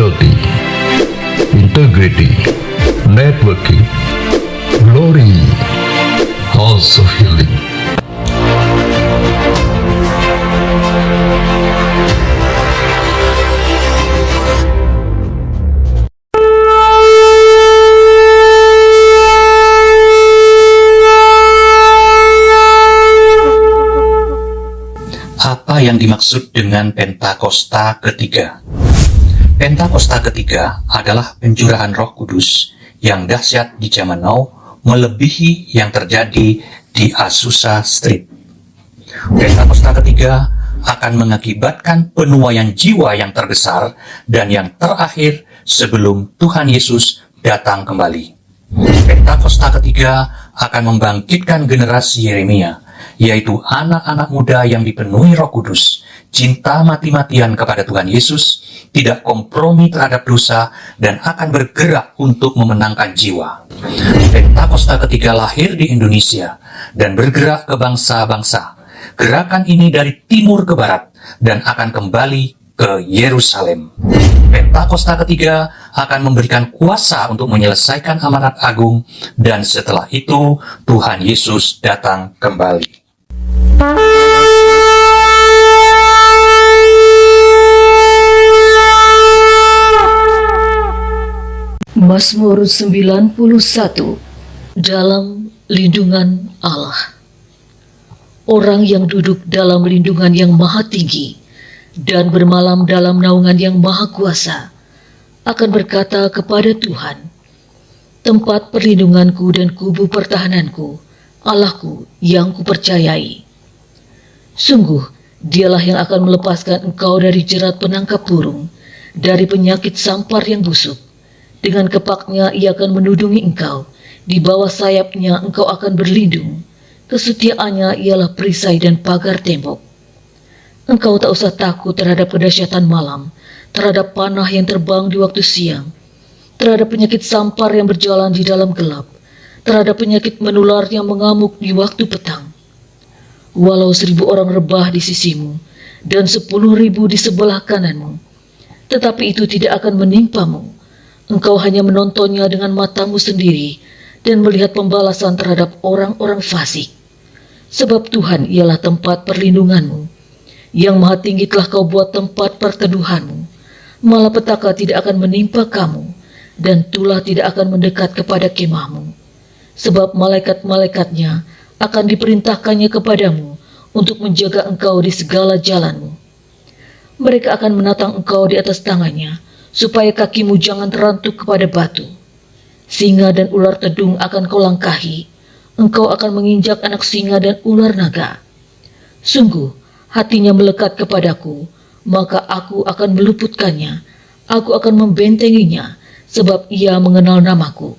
loyalty, integrity, networking, glory, house of healing. Apa yang dimaksud dengan Pentakosta ketiga? Pentakosta ketiga adalah pencurahan Roh Kudus yang dahsyat di zaman now, melebihi yang terjadi di Azusa Street. Pentakosta ketiga akan mengakibatkan penuaian jiwa yang terbesar dan yang terakhir sebelum Tuhan Yesus datang kembali. Pentakosta ketiga akan membangkitkan generasi Yeremia, yaitu anak-anak muda yang dipenuhi Roh Kudus, cinta mati-matian kepada Tuhan Yesus, tidak kompromi terhadap dosa, dan akan bergerak untuk memenangkan jiwa. Pentakosta ketiga lahir di Indonesia dan bergerak ke bangsa-bangsa. Gerakan ini dari timur ke barat dan akan kembali ke Yerusalem. Pentakosta ketiga akan memberikan kuasa untuk menyelesaikan amanat agung, dan setelah itu Tuhan Yesus datang kembali. Mazmur 91. Dalam lindungan Allah. Orang yang duduk dalam lindungan yang maha tinggi dan bermalam dalam naungan yang maha kuasa akan berkata kepada Tuhan, tempat perlindunganku dan kubu pertahananku, Allahku yang kupercayai. Sungguh, dialah yang akan melepaskan engkau dari jerat penangkap burung, dari penyakit sampar yang busuk. Dengan kepaknya ia akan menudungi engkau, di bawah sayapnya engkau akan berlindung. Kesetiaannya ialah perisai dan pagar tembok. Engkau tak usah takut terhadap kedahsyatan malam, terhadap panah yang terbang di waktu siang, terhadap penyakit sampar yang berjalan di dalam gelap, terhadap penyakit menular yang mengamuk di waktu petang. Walau 1.000 orang rebah di sisimu, dan 10.000 di sebelah kananmu, tetapi itu tidak akan menimpamu. Engkau hanya menontonnya dengan matamu sendiri, dan melihat pembalasan terhadap orang-orang fasik. Sebab Tuhan ialah tempat perlindunganmu. Yang maha tinggi telah kau buat tempat perteduhanmu. Malapetaka tidak akan menimpa kamu, dan tulah tidak akan mendekat kepada kemahmu. Sebab malaikat-malaikatnya akan diperintahkannya kepadamu untuk menjaga engkau di segala jalanmu. Mereka akan menatang engkau di atas tangannya, supaya kakimu jangan terantuk kepada batu. Singa dan ular tedung akan kau langkahi, engkau akan menginjak anak singa dan ular naga. Sungguh, hatinya melekat kepadaku, maka aku akan meluputkannya, aku akan membentenginya, sebab ia mengenal namaku.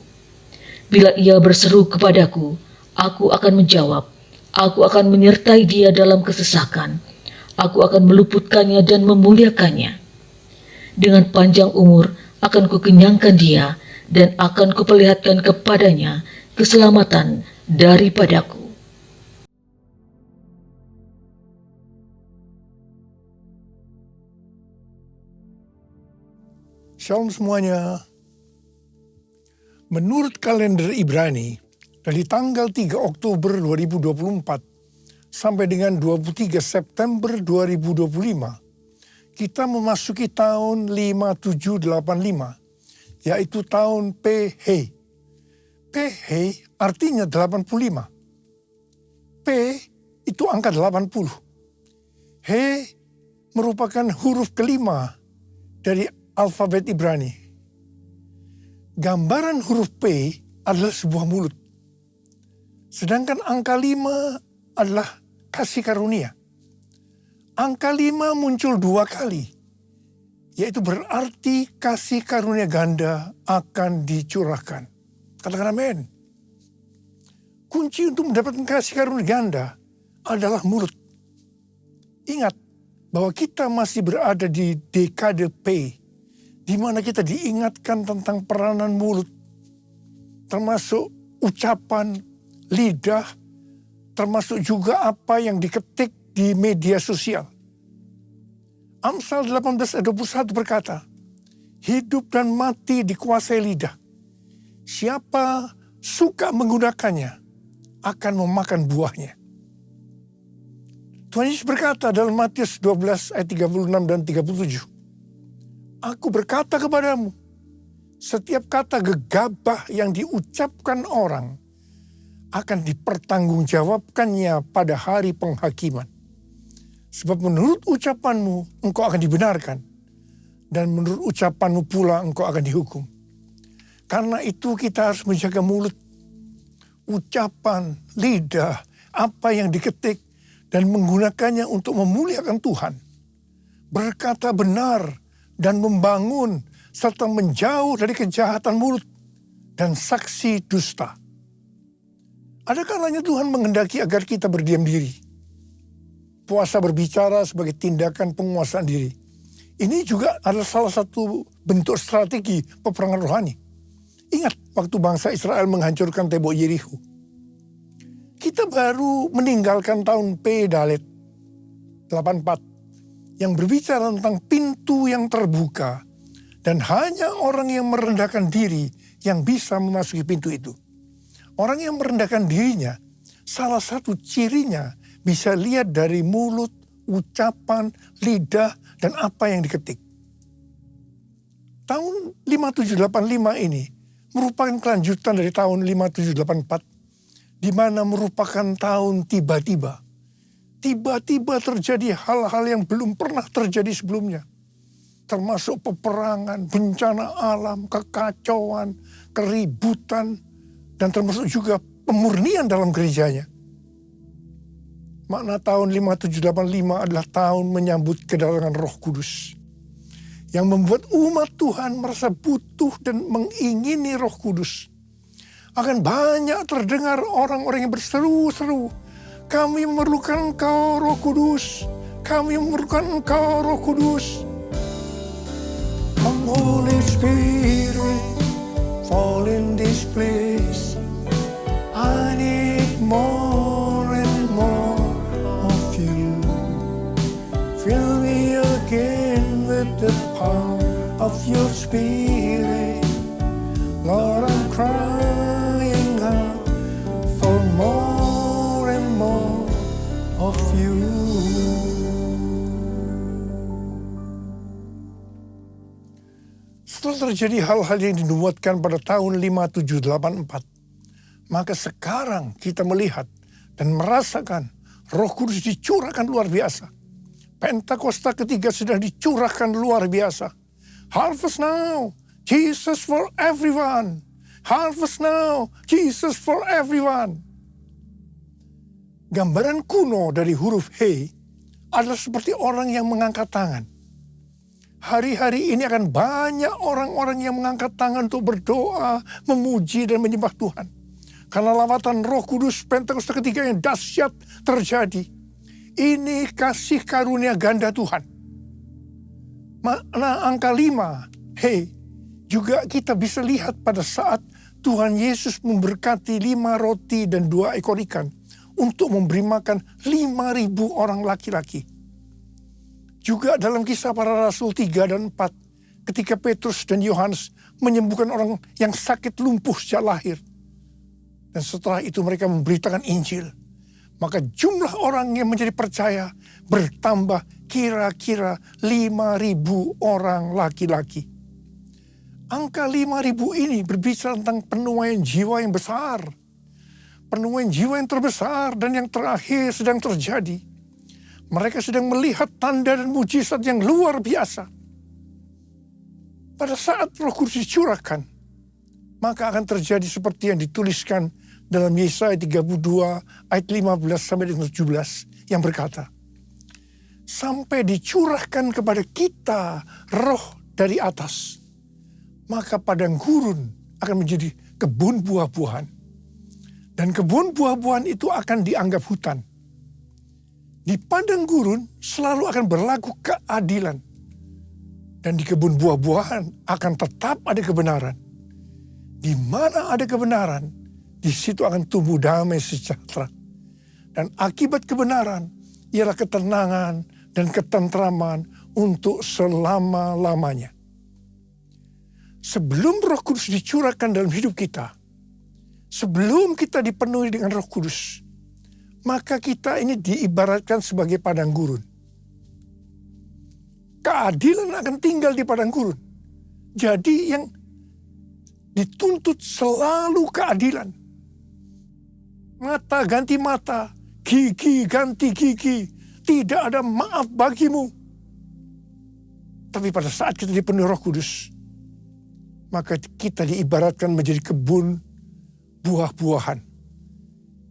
Bila ia berseru kepadaku, aku akan menjawab, aku akan menyertai dia dalam kesesakan, aku akan meluputkannya dan memuliakannya. Dengan panjang umur akan kukenyangkan dia, dan akan kuperlihatkan kepadanya keselamatan daripadaku. Shalom semuanya. Menurut kalender Ibrani, dari tanggal 3 Oktober 2024 sampai dengan 23 September 2025, kita memasuki tahun 5785, yaitu tahun PH. PH artinya 85. P itu angka 80. H merupakan huruf kelima dari alfabet Ibrani. Gambaran huruf P adalah sebuah mulut. Sedangkan angka 5 adalah kasih karunia. Angka 5 muncul 2 kali, yaitu berarti kasih karunia ganda akan dicurahkan. Katakan amin. Kunci untuk mendapatkan kasih karunia ganda adalah mulut. Ingat bahwa kita masih berada di dekade P, di mana kita diingatkan tentang peranan mulut, termasuk ucapan, lidah, termasuk juga apa yang diketik di media sosial. Amsal 18 ayat 21 berkata, Hidup dan mati dikuasai lidah. Siapa suka menggunakannya akan memakan buahnya. Tuhan Yesus berkata dalam Matius 12 ayat 36 dan 37. Aku berkata kepadamu, setiap kata gegabah yang diucapkan orang akan dipertanggungjawabkannya pada hari penghakiman. Sebab menurut ucapanmu engkau akan dibenarkan, dan menurut ucapanmu pula engkau akan dihukum. Karena itu kita harus menjaga mulut, ucapan, lidah, apa yang diketik, dan menggunakannya untuk memuliakan Tuhan. Berkata benar dan membangun, serta menjauh dari kejahatan mulut dan saksi dusta. Ada kalanya Tuhan menghendaki agar kita berdiam diri. Puasa berbicara sebagai tindakan penguasaan diri. Ini juga adalah salah satu bentuk strategi peperangan rohani. Ingat waktu bangsa Israel menghancurkan tembok Yerikho. Kita baru meninggalkan tahun P. Dalet 84 yang berbicara tentang pintu yang terbuka dan hanya orang yang merendahkan diri yang bisa memasuki pintu itu. Orang yang merendahkan dirinya, salah satu cirinya bisa lihat dari mulut, ucapan, lidah, dan apa yang diketik. Tahun 5785 ini merupakan kelanjutan dari tahun 5784, di mana merupakan tahun tiba-tiba. Tiba-tiba terjadi hal-hal yang belum pernah terjadi sebelumnya. Termasuk peperangan, bencana alam, kekacauan, keributan, dan termasuk juga pemurnian dalam gerejanya. Makna tahun 5785 adalah tahun menyambut kedatangan Roh Kudus, yang membuat umat Tuhan merasa butuh dan mengingini Roh Kudus. Akan banyak terdengar orang-orang yang berseru-seru, kami memerlukan Engkau Roh Kudus, kami memerlukan Engkau Roh Kudus. Come Holy Spirit, fall in this place. I need more and more of you. Fill me again with the power of your Spirit. Lord, I'm crying out for more and more of you. Setelah terjadi hal-hal yang dinubuatkan pada tahun 5784, maka sekarang kita melihat dan merasakan Roh Kudus dicurahkan luar biasa. Pentakosta ketiga sudah dicurahkan luar biasa. Harvest now, Jesus for everyone. Harvest now, Jesus for everyone. Gambaran kuno dari huruf He adalah seperti orang yang mengangkat tangan. Hari-hari ini akan banyak orang-orang yang mengangkat tangan untuk berdoa, memuji dan menyembah Tuhan. Karena lawatan Roh Kudus Pentakosta ketiga yang dahsyat terjadi. Ini kasih karunia ganda Tuhan. Makna angka 5, He, juga kita bisa lihat pada saat Tuhan Yesus memberkati 5 roti dan 2 ekor ikan untuk memberi makan 5.000 orang laki-laki. Juga dalam Kisah Para Rasul 3 dan 4, ketika Petrus dan Yohanes menyembuhkan orang yang sakit lumpuh sejak lahir. Dan setelah itu mereka memberitakan Injil. Maka jumlah orang yang menjadi percaya bertambah kira-kira 5.000 orang laki-laki. Angka 5.000 ini berbicara tentang penuaian jiwa yang besar. Penuaian jiwa yang terbesar dan yang terakhir sedang terjadi. Mereka sedang melihat tanda dan mujizat yang luar biasa. Pada saat Roh Kudus dicurahkan, maka akan terjadi seperti yang dituliskan dalam Yesaya 32 ayat 15 sampai 17 yang berkata, sampai dicurahkan kepada kita roh dari atas, maka padang gurun akan menjadi kebun buah-buahan. Dan kebun buah-buahan itu akan dianggap hutan. Di padang gurun selalu akan berlaku keadilan. Dan di kebun buah-buahan akan tetap ada kebenaran. Di mana ada kebenaran, di situ akan tumbuh damai sejahtera. Dan akibat kebenaran ialah ketenangan dan ketentraman untuk selama-lamanya. sebelum Roh Kudus dicurahkan dalam hidup kita, sebelum kita dipenuhi dengan Roh Kudus, maka kita ini diibaratkan sebagai padang gurun. Keadilan akan tinggal di padang gurun. Jadi yang dituntut selalu keadilan. Mata ganti mata, gigi ganti gigi. Tidak ada maaf bagimu. Tapi pada saat kita dipenuhi Roh Kudus, maka kita diibaratkan menjadi kebun buah-buahan.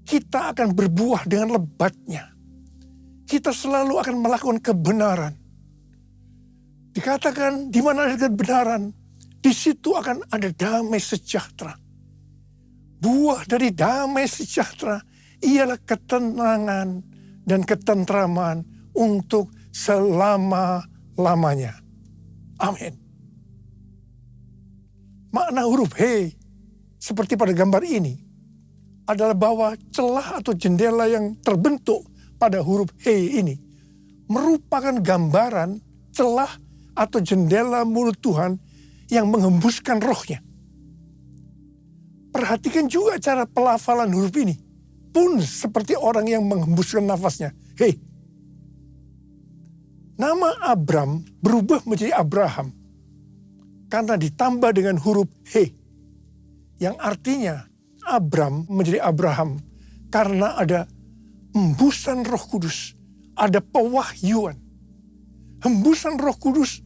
Kita akan berbuah dengan lebatnya. Kita selalu akan melakukan kebenaran. Dikatakan di mana ada kebenaran, di situ akan ada damai sejahtera. Buah dari damai sejahtera ialah ketenangan dan ketentraman untuk selama-lamanya. Amin. Makna huruf He seperti pada gambar ini adalah bahwa celah atau jendela yang terbentuk pada huruf He ini merupakan gambaran celah atau jendela mulut Tuhan yang menghembuskan rohnya. Perhatikan juga cara pelafalan huruf ini. Pun seperti orang yang menghembuskan nafasnya. Hei. Nama Abram berubah menjadi Abraham. Karena ditambah dengan huruf He. Yang artinya Abram menjadi Abraham. Karena ada hembusan Roh Kudus. Ada pewahyuan. Hembusan Roh Kudus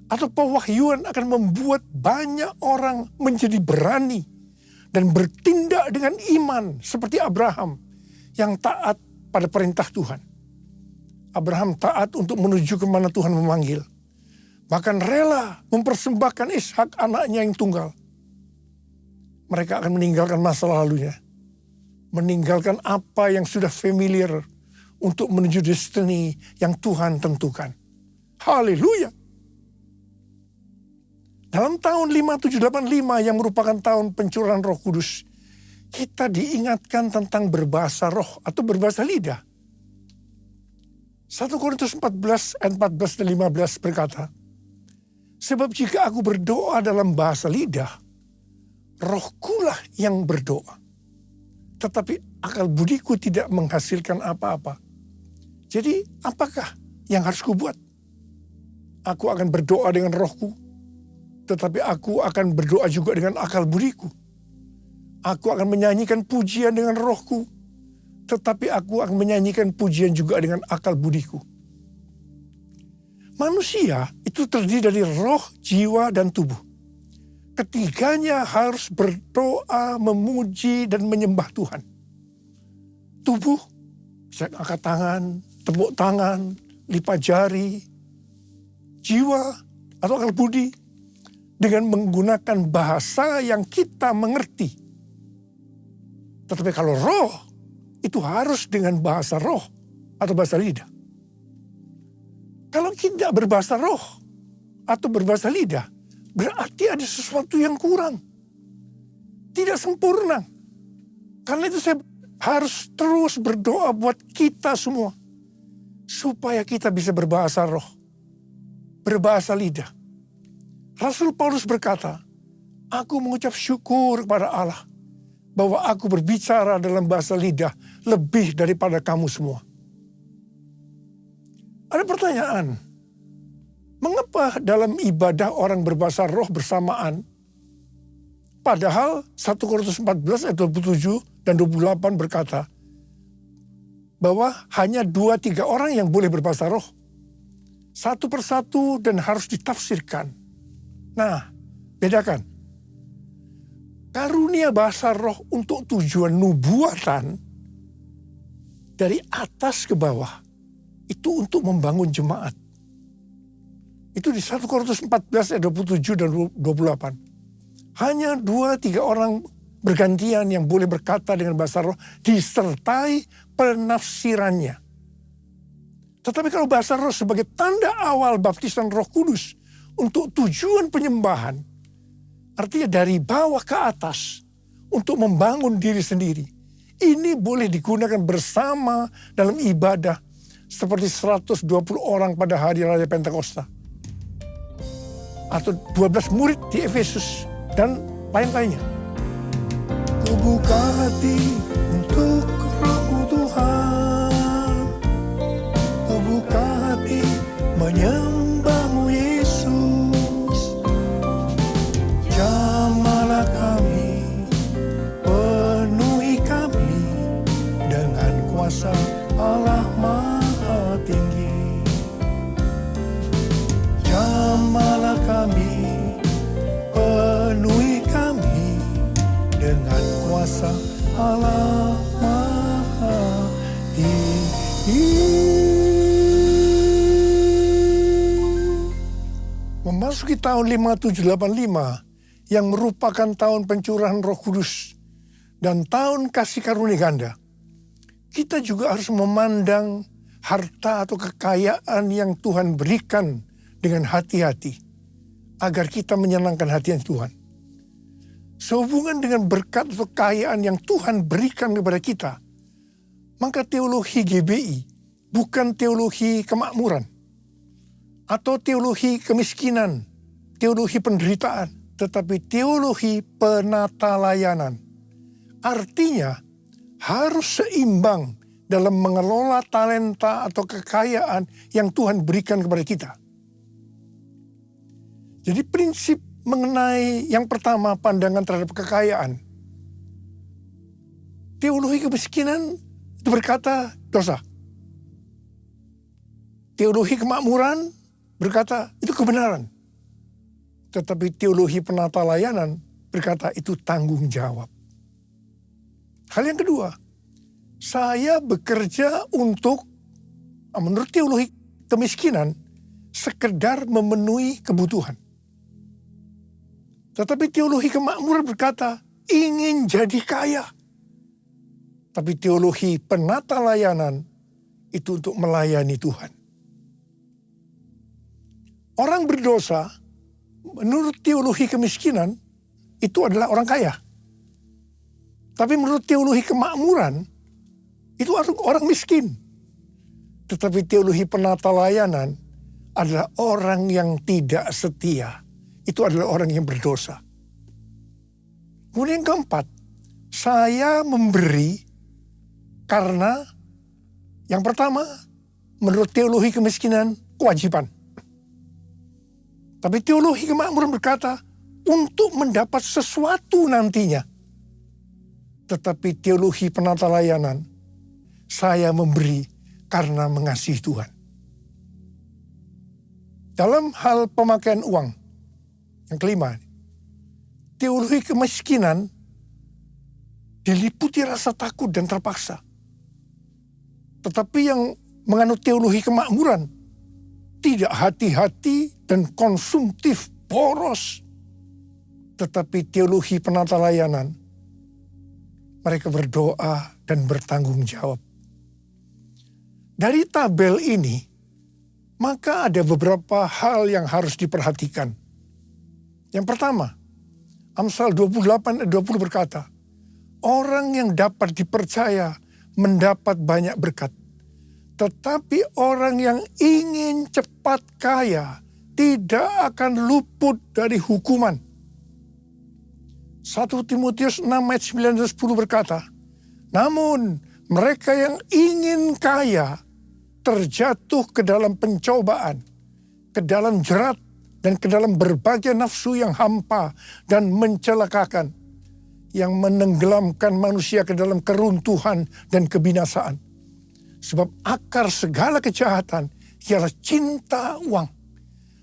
atau pewahyuan akan membuat banyak orang menjadi berani dan bertindak dengan iman seperti Abraham yang taat pada perintah Tuhan. Abraham taat untuk menuju kemana Tuhan memanggil. Bahkan rela mempersembahkan Ishak anaknya yang tunggal. Mereka akan meninggalkan masa lalunya. Meninggalkan apa yang sudah familiar untuk menuju destiny yang Tuhan tentukan. Haleluya. Dalam tahun 5785 yang merupakan tahun pencurahan Roh Kudus, kita diingatkan tentang berbahasa roh atau berbahasa lidah. 1 Korintus 14 ayat 14 dan 15 berkata, sebab jika aku berdoa dalam bahasa lidah, rohkulah yang berdoa. Tetapi akal budiku tidak menghasilkan apa-apa. Jadi apakah yang harus kubuat? Aku akan berdoa dengan rohku, tetapi aku akan berdoa juga dengan akal budiku. Aku akan menyanyikan pujian dengan rohku, tetapi aku akan menyanyikan pujian juga dengan akal budiku. Manusia itu terdiri dari roh, jiwa, dan tubuh. Ketiganya harus berdoa, memuji, dan menyembah Tuhan. Tubuh, bisa angkat tangan, tepuk tangan, lipat jari. Jiwa atau akal budi dengan menggunakan bahasa yang kita mengerti. Tetapi kalau roh, itu harus dengan bahasa roh atau bahasa lidah. Kalau tidak berbahasa roh atau berbahasa lidah, berarti ada sesuatu yang kurang. Tidak sempurna. Karena itu saya harus terus berdoa buat kita semua. Supaya kita bisa berbahasa roh. Berbahasa lidah. Rasul Paulus berkata, aku mengucap syukur kepada Allah bahwa aku berbicara dalam bahasa lidah lebih daripada kamu semua. Ada pertanyaan, mengapa dalam ibadah orang berbahasa roh bersamaan, padahal 1 Korintus 14 ayat 27 dan 28 berkata, bahwa hanya 2-3 orang yang boleh berbahasa roh. Satu persatu dan harus ditafsirkan. Nah, bedakan. Karunia bahasa roh untuk tujuan nubuatan dari atas ke bawah itu untuk membangun jemaat. Itu di 1 Korintus 14 ayat 27 dan 28. Hanya 2-3 orang bergantian yang boleh berkata dengan bahasa roh disertai penafsirannya. Tetapi kalau bahasa roh sebagai tanda awal baptisan Roh Kudus untuk tujuan penyembahan, artinya dari bawah ke atas untuk membangun diri sendiri. Ini boleh digunakan bersama dalam ibadah seperti 120 orang pada hari raya Pentakosta. atau 12 murid di Efesus dan lain-lainnya. Kubuka hati untuk Roh-Mu Tuhan, kubuka hati menyembah-Mu Yesus. Jamahlah kami, penuhi kami dengan kuasa Allah Maha Tinggi. Jamahlah kami, penuhi kami dengan kuasa Allah Maha Tinggi. Memasuki tahun 5785 yang merupakan tahun pencurahan Roh Kudus dan tahun kasih karunia ganda, kita juga harus memandang harta atau kekayaan yang Tuhan berikan dengan hati-hati agar kita menyenangkan hati Tuhan. Sehubungan dengan berkat atau kekayaan yang Tuhan berikan kepada kita, maka teologi GBI bukan teologi kemakmuran atau teologi kemiskinan, teologi penderitaan, tetapi teologi penata layanan. Artinya harus seimbang dalam mengelola talenta atau kekayaan yang Tuhan berikan kepada kita. Jadi prinsip mengenai yang pertama, pandangan terhadap kekayaan. Teologi kemiskinan itu berkata dosa. Teologi kemakmuran berkata itu kebenaran. Tetapi teologi penata layanan berkata itu tanggung jawab. Hal yang kedua, saya bekerja untuk, menurut teologi kemiskinan, sekedar memenuhi kebutuhan. Tetapi teologi kemakmuran berkata ingin jadi kaya. Tapi teologi penata layanan itu untuk melayani Tuhan. Orang berdosa, menurut teologi kemiskinan, itu adalah orang kaya. Tapi menurut teologi kemakmuran, itu orang miskin. Tetapi teologi penata layanan adalah orang yang tidak setia. Itu adalah orang yang berdosa. Kemudian yang keempat, saya memberi karena yang pertama, menurut teologi kemiskinan, kewajiban. Tapi teologi kemakmuran berkata, untuk mendapat sesuatu nantinya. Tetapi teologi penata layanan, saya memberi karena mengasihi Tuhan. Dalam hal pemakaian uang, yang kelima, teologi kemiskinan diliputi rasa takut dan terpaksa. Tetapi yang menganut teologi kemakmuran tidak hati-hati dan konsumtif, boros. Tetapi teologi penata layanan, mereka berdoa dan bertanggung jawab. Dari tabel ini, maka ada beberapa hal yang harus diperhatikan. Yang pertama, Amsal 28 ayat 20 berkata, orang yang dapat dipercaya mendapat banyak berkat. Tetapi orang yang ingin cepat kaya tidak akan luput dari hukuman. 1 Timotius 6 ayat 9 dan 10 berkata, namun mereka yang ingin kaya terjatuh ke dalam pencobaan, ke dalam jerat, dan ke dalam berbagai nafsu yang hampa dan mencelakakan, yang menenggelamkan manusia ke dalam keruntuhan dan kebinasaan. Sebab akar segala kejahatan ialah cinta uang.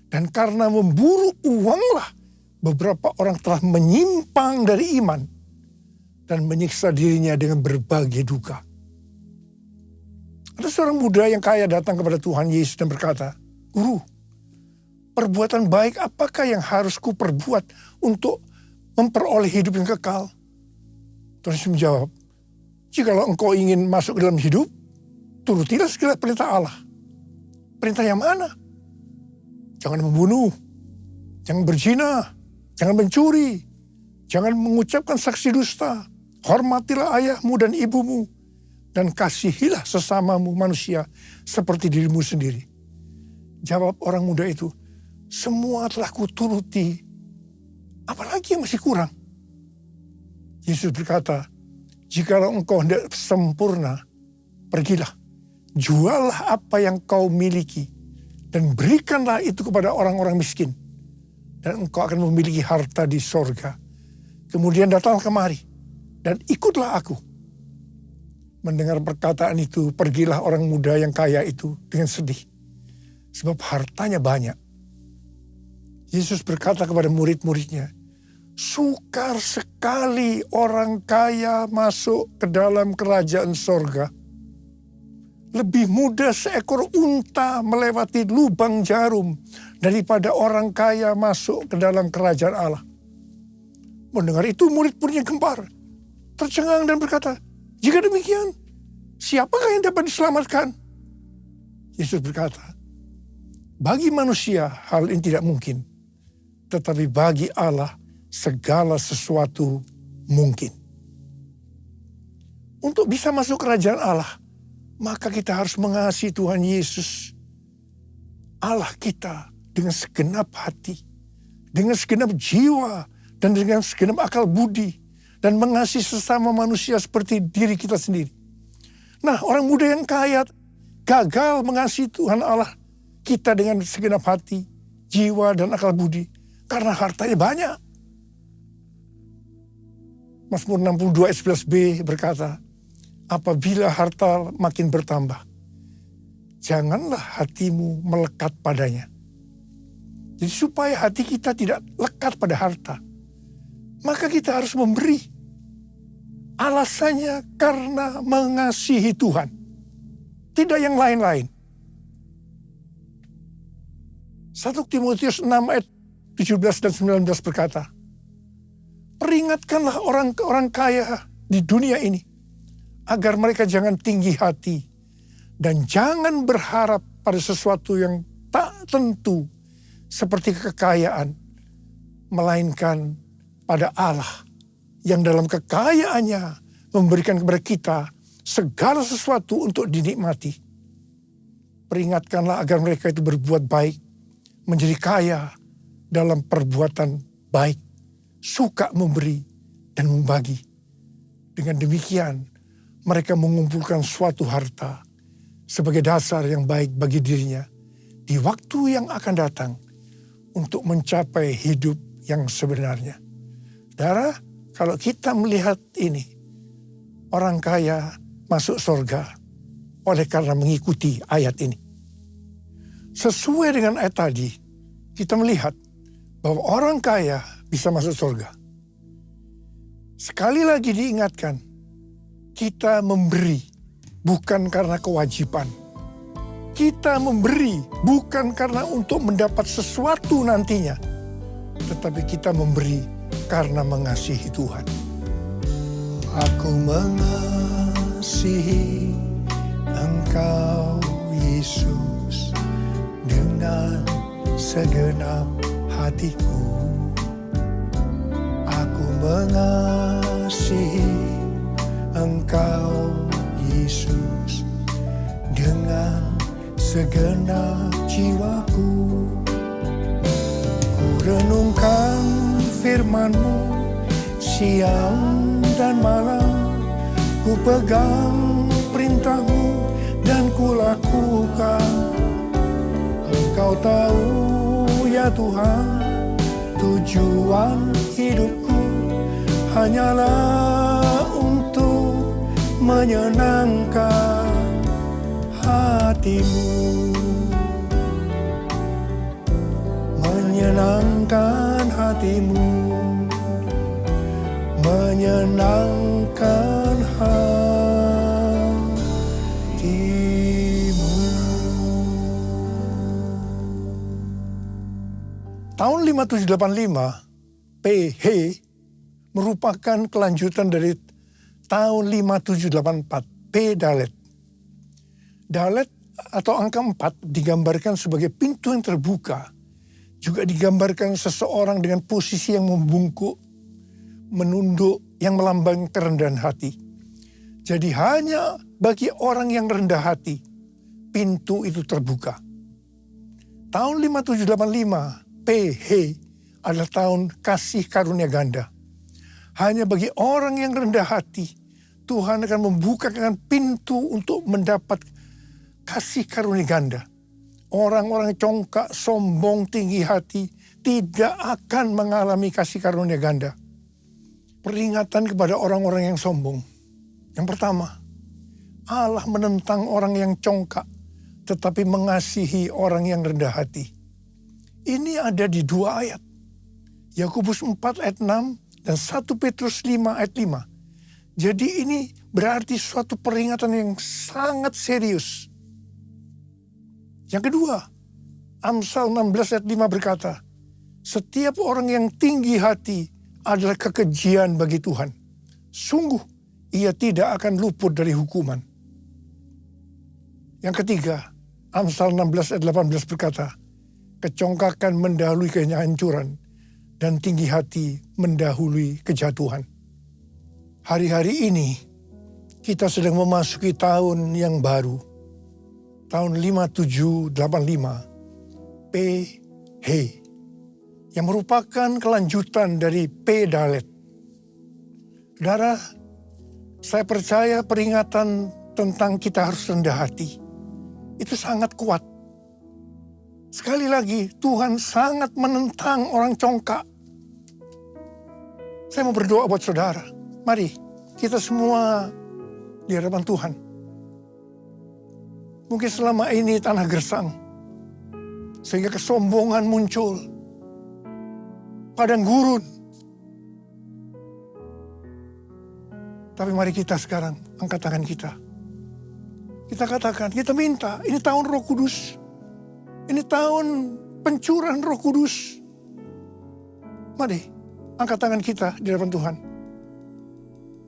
Dan karena memburu uanglah beberapa orang telah menyimpang dari iman dan menyiksa dirinya dengan berbagai duka. Ada seorang muda yang kaya datang kepada Tuhan Yesus dan berkata, Guru, perbuatan baik apakah yang harus ku perbuat untuk memperoleh hidup yang kekal? Tuhan Yesus menjawab, jikalau engkau ingin masuk ke dalam hidup, turutilah segala perintah Allah. Perintah yang mana? Jangan membunuh, jangan berzina, jangan mencuri, jangan mengucapkan saksi dusta, hormatilah ayahmu dan ibumu, dan kasihilah sesamamu manusia seperti dirimu sendiri. Jawab orang muda itu, semua telah kuturuti, apalagi yang masih kurang? Yesus berkata, jikalau engkau hendak sempurna, pergilah, juallah apa yang kau miliki, dan berikanlah itu kepada orang-orang miskin, dan engkau akan memiliki harta di sorga. Kemudian datang kemari, dan ikutlah aku. Mendengar perkataan itu, pergilah orang muda yang kaya itu dengan sedih, sebab hartanya banyak. Yesus berkata kepada murid-muridnya, sukar sekali orang kaya masuk ke dalam kerajaan sorga. Lebih mudah seekor unta melewati lubang jarum daripada orang kaya masuk ke dalam kerajaan Allah. Mendengar itu murid-muridnya gempar, tercengang dan berkata, jika demikian, siapakah yang dapat diselamatkan? Yesus berkata, bagi manusia hal ini tidak mungkin, tetapi bagi Allah segala sesuatu mungkin. Untuk bisa masuk kerajaan Allah, maka kita harus mengasihi Tuhan Yesus, Allah kita, dengan segenap hati, dengan segenap jiwa, dan dengan segenap akal budi, dan mengasihi sesama manusia seperti diri kita sendiri. Nah, orang muda yang kaya gagal mengasihi Tuhan Allah kita dengan segenap hati, jiwa, dan akal budi, karena hartanya banyak. Mazmur 62 ayat 11b berkata, apabila harta makin bertambah, janganlah hatimu melekat padanya. Jadi supaya hati kita tidak lekat pada harta, maka kita harus memberi. Alasannya karena mengasihi Tuhan, tidak yang lain-lain. 1 Timotius 6 ayat 17 dan 19 berkata, peringatkanlah orang-orang kaya di dunia ini, agar mereka jangan tinggi hati, dan jangan berharap pada sesuatu yang tak tentu seperti kekayaan, melainkan pada Allah yang dalam kekayaannya memberikan kepada kita segala sesuatu untuk dinikmati. Peringatkanlah agar mereka itu berbuat baik, menjadi kaya dalam perbuatan baik, suka memberi dan membagi. Dengan demikian, mereka mengumpulkan suatu harta sebagai dasar yang baik bagi dirinya di waktu yang akan datang untuk mencapai hidup yang sebenarnya. Saudara, kalau kita melihat ini, orang kaya masuk surga oleh karena mengikuti ayat ini. Sesuai dengan ayat tadi, kita melihat bahwa orang kaya bisa masuk surga. Sekali lagi diingatkan, kita memberi bukan karena kewajiban. Kita memberi bukan karena untuk mendapat sesuatu nantinya, tetapi kita memberi karena mengasihi Tuhan. Aku mengasihi Engkau, Yesus, dengan segenap hatiku. Aku mengasihi Engkau, Yesus, dengan segenap jiwaku. Ku renungkan firman-Mu siang dan malam, ku pegang perintah-Mu dan ku lakukan. Engkau tahu ya Tuhan, tujuan hidupku hanyalah untuk menyenangkan hati-Mu. Menyenangkan hati-Mu, menyenangkan hati-Mu. Tahun 5785 PH merupakan kelanjutan dari tahun 5784 P Dalet. Dalet atau angka 4 digambarkan sebagai pintu yang terbuka. Juga digambarkan seseorang dengan posisi yang membungkuk, menunduk, yang melambangkan kerendahan hati. Jadi hanya bagi orang yang rendah hati, pintu itu terbuka. Tahun 5785 PH adalah tahun kasih karunia ganda. Hanya bagi orang yang rendah hati, Tuhan akan membukakan pintu untuk mendapat kasih karunia ganda. Orang-orang congkak, sombong, tinggi hati tidak akan mengalami kasih karunia ganda. Peringatan kepada orang-orang yang sombong. Yang pertama, Allah menentang orang yang congkak, tetapi mengasihi orang yang rendah hati. Ini ada di 2 ayat. Yakobus 4 ayat 6 dan 1 Petrus 5 ayat 5. Jadi ini berarti suatu peringatan yang sangat serius. Yang kedua, Amsal 16 ayat 5 berkata, setiap orang yang tinggi hati adalah kekejian bagi Tuhan. Sungguh, ia tidak akan luput dari hukuman. Yang ketiga, Amsal 16 ayat 18 berkata, kecongkakan mendahului kehancuran dan tinggi hati mendahului kejatuhan. Hari-hari ini kita sedang memasuki tahun yang baru. Tahun 5785 PH yang merupakan kelanjutan dari P Dalet. Saudara, saya percaya peringatan tentang kita harus rendah hati itu sangat kuat. Sekali lagi, Tuhan sangat menentang orang congkak. Saya mau berdoa buat saudara. Mari kita semua di hadapan Tuhan. Mungkin selama ini tanah gersang, sehingga kesombongan muncul, padang gurun. Tapi mari kita sekarang angkat tangan kita. Kita katakan, kita minta, ini tahun Roh Kudus. Ini tahun pencurahan Roh Kudus. Mari, angkat tangan kita di hadapan Tuhan.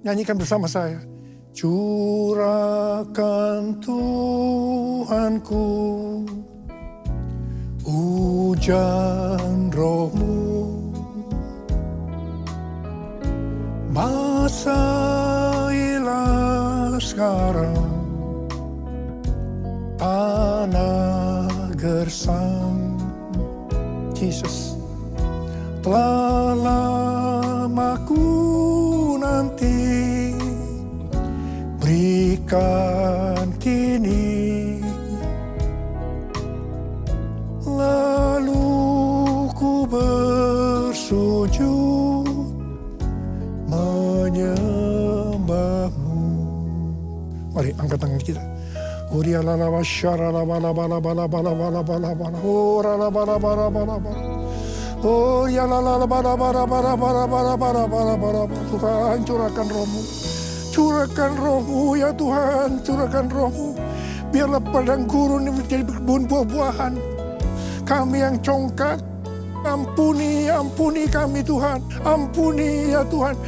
Nyanyikan bersama saya. Curahkan Tuhanku hujan Roh-Mu, basahilah sekarang tanah gersang. Jesus, telah lama ku nanti, berikan kini, lalu ku bersujud menyembah-Mu. Mari angkat tangan kita. Uriya la la wasyara la bala bala bala bala bala bala bala. Ora la bala bala bala bala. Oh ya la la bala bala bala bala bala bala bala bala. Tuhan, curahkan Roh-Mu. Curahkan Roh-Mu ya Tuhan, curahkan Roh-Mu. Biarlah padang gurun ini menjadi kebun buah-buahan. Kami yang congkak, ampuni, ampuni kami Tuhan. Ampuni ya Tuhan.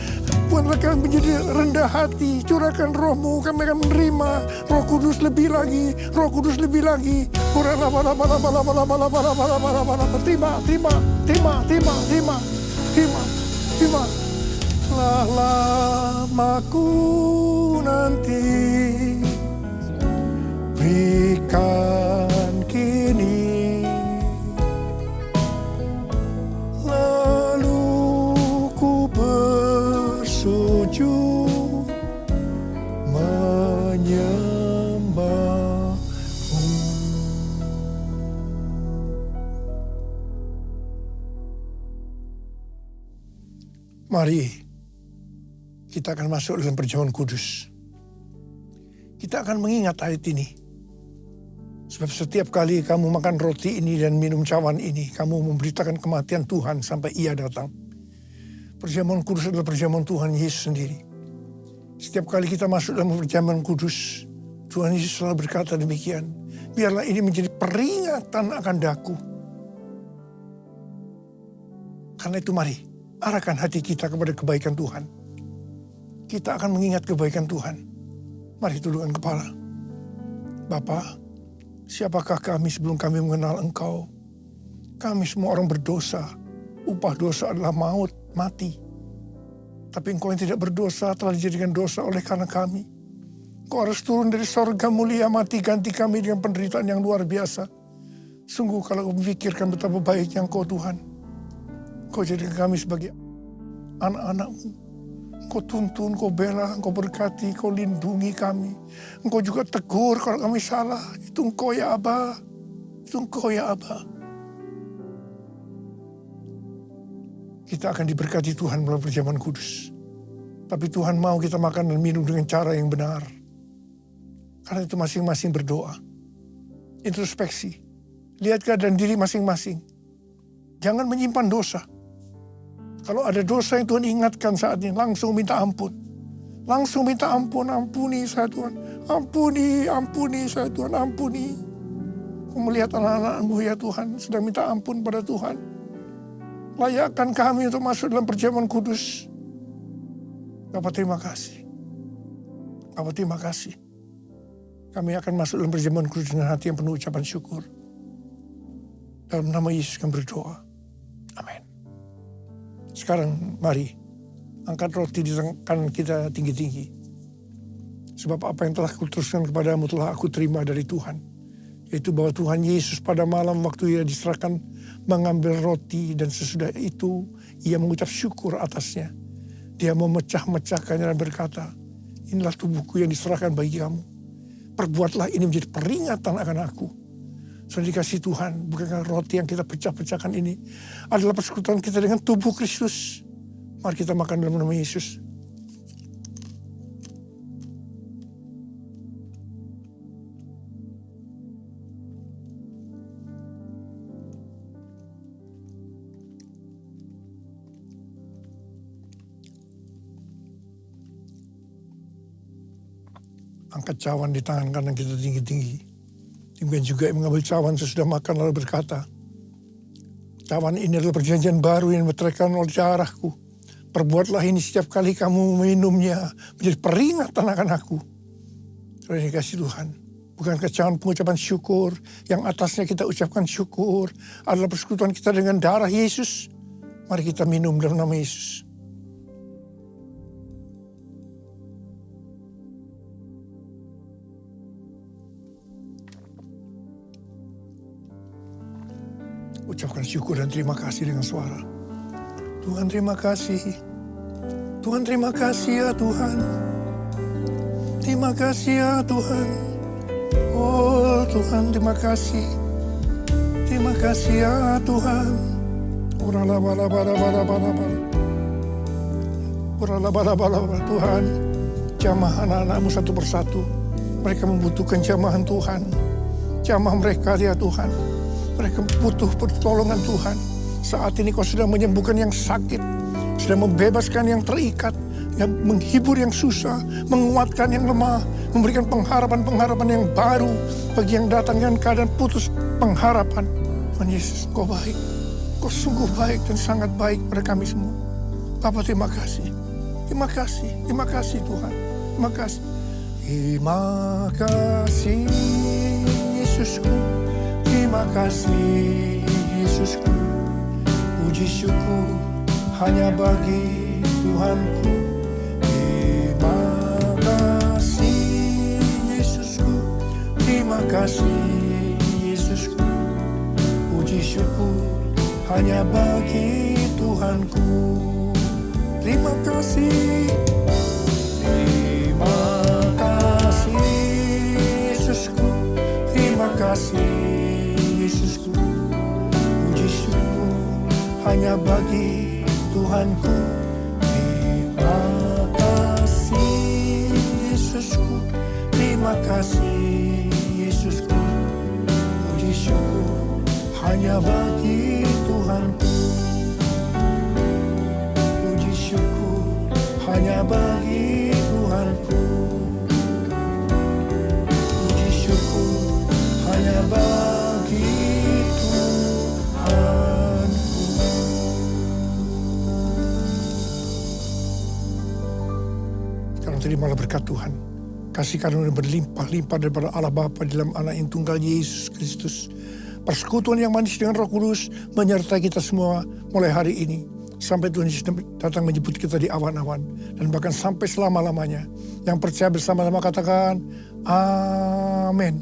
Buatlah kami menjadi rendah hati. Curahkan Roh-Mu, kami akan menerima Roh Kudus lebih lagi. Roh Kudus lebih lagi. Terima, terima, terima, terima, terima, terima, terima. Telah lama ku nanti, berikan kini, lalu ku bersujud menyembah-Mu. Mari kita akan masuk dalam perjamuan kudus. Kita akan mengingat ayat ini. Sebab setiap kali kamu makan roti ini dan minum cawan ini, kamu memberitakan kematian Tuhan sampai Ia datang. Perjamuan kudus adalah perjamuan Tuhan Yesus sendiri. Setiap kali kita masuk dalam perjamuan kudus, Tuhan Yesus selalu berkata demikian. Biarlah ini menjadi peringatan akan daku. Karena itu mari, arahkan hati kita kepada kebaikan Tuhan. Kita akan mengingat kebaikan Tuhan. Mari tundukkan kepala. Bapa, siapakah kami sebelum kami mengenal Engkau? Kami semua orang berdosa. Upah dosa adalah maut, mati. Tapi Engkau yang tidak berdosa telah dijadikan dosa oleh karena kami. Engkau harus turun dari sorga mulia, mati ganti kami dengan penderitaan yang luar biasa. Sungguh kalau kami memikirkan betapa baiknya Engkau Tuhan, Engkau jadikan kami sebagai anak-anak-Mu. Engkau tuntun, Engkau bela, Engkau berkati, Engkau lindungi kami. Engkau juga tegur kalau kami salah. Itu Engkau ya Aba. Itu Engkau ya Aba. Kita akan diberkati Tuhan melalui perjamuan kudus. Tapi Tuhan mau kita makan dan minum dengan cara yang benar. Karena itu masing-masing berdoa. Introspeksi. Lihat keadaan diri masing-masing. Jangan menyimpan dosa. Kalau ada dosa yang Tuhan ingatkan saat ini, langsung minta ampun. Langsung minta ampun, ampuni saya Tuhan. Ampuni saya Tuhan, ampuni. Kau melihat anak-anak-Mu ya Tuhan, sedang minta ampun pada Tuhan. Layakkan kami untuk masuk dalam perjamuan kudus. Bapa terima kasih. Bapa terima kasih. Kami akan masuk dalam perjamuan kudus dengan hati yang penuh ucapan syukur. Dalam nama Yesus kami berdoa. Amin. Sekarang mari angkat roti di tangan kita tinggi-tinggi. Sebab apa yang telah kuteruskan kepadamu telah aku terima dari Tuhan. Yaitu bahwa Tuhan Yesus pada malam waktu ia diserahkan mengambil roti dan sesudah itu ia mengucap syukur atasnya. Dia memecah-mecahkannya dan berkata, inilah tubuhku yang diserahkan bagi kamu. Perbuatlah ini menjadi peringatan akan aku. Sudah dikasih Tuhan, bukankah roti yang kita pecah-pecahkan ini adalah persekutuan kita dengan tubuh Kristus. Mari kita makan dalam nama Yesus. Angkat cawan di tangan kanan kita tinggi-tinggi. Demikian juga yang mengambil cawan sesudah makan lalu berkata, cawan ini adalah perjanjian baru yang diterangkan oleh darahku. Perbuatlah ini setiap kali kamu minumnya menjadi peringatan akan aku. Sudah dikasih Tuhan. Bukankah cawan pengucapan syukur yang atasnya kita ucapkan syukur adalah persekutuan kita dengan darah Yesus. Mari kita minum dalam nama Yesus. Ucapkan syukur dan terima kasih dengan suara. Tuhan terima kasih. Tuhan terima kasih ya Tuhan. Terima kasih ya Tuhan. Oh Tuhan terima kasih. Terima kasih ya Tuhan. Urala bala bala bala bala bala. Urala bala bala bala Tuhan. Jamah anak-anak-Mu satu persatu. Mereka membutuhkan jamahan Tuhan. Jamah mereka ya Tuhan. Mereka butuh pertolongan Tuhan. Saat ini Kau sedang menyembuhkan yang sakit. Sedang membebaskan yang terikat. Yang menghibur yang susah. Menguatkan yang lemah. Memberikan pengharapan-pengharapan yang baru. Bagi yang datang dengan keadaan putus pengharapan. Tuhan Yesus, Kau baik. Kau sungguh baik dan sangat baik pada kami semua. Bapa terima kasih. Terima kasih. Terima kasih Tuhan. Terima kasih. Terima kasih Yesusku. Terima kasih Yesusku, puji syukur hanya bagi Tuhanku. Terima kasih Yesusku, terima kasih Yesusku, puji syukur hanya bagi Tuhanku. Terima kasih, terima kasih Yesusku, terima kasih Yesusku, puji syukur hanya bagi Tuhanku. Terima kasih Yesusku, terima kasih Yesusku, puji syukur hanya bagi Tuhanku. Puji syukur hanya bagi Tuhanku. Puji syukur hanya bagi terimalah berkat Tuhan. Kasih karunia berlimpah-limpah daripada Allah Bapa dalam anak yang tunggal Yesus Kristus. Persekutuan yang manis dengan Roh Kudus menyertai kita semua mulai hari ini. Sampai Tuhan Yesus datang menjemput kita di awan-awan. Dan bahkan sampai selama-lamanya. Yang percaya bersama-sama katakan, Amin.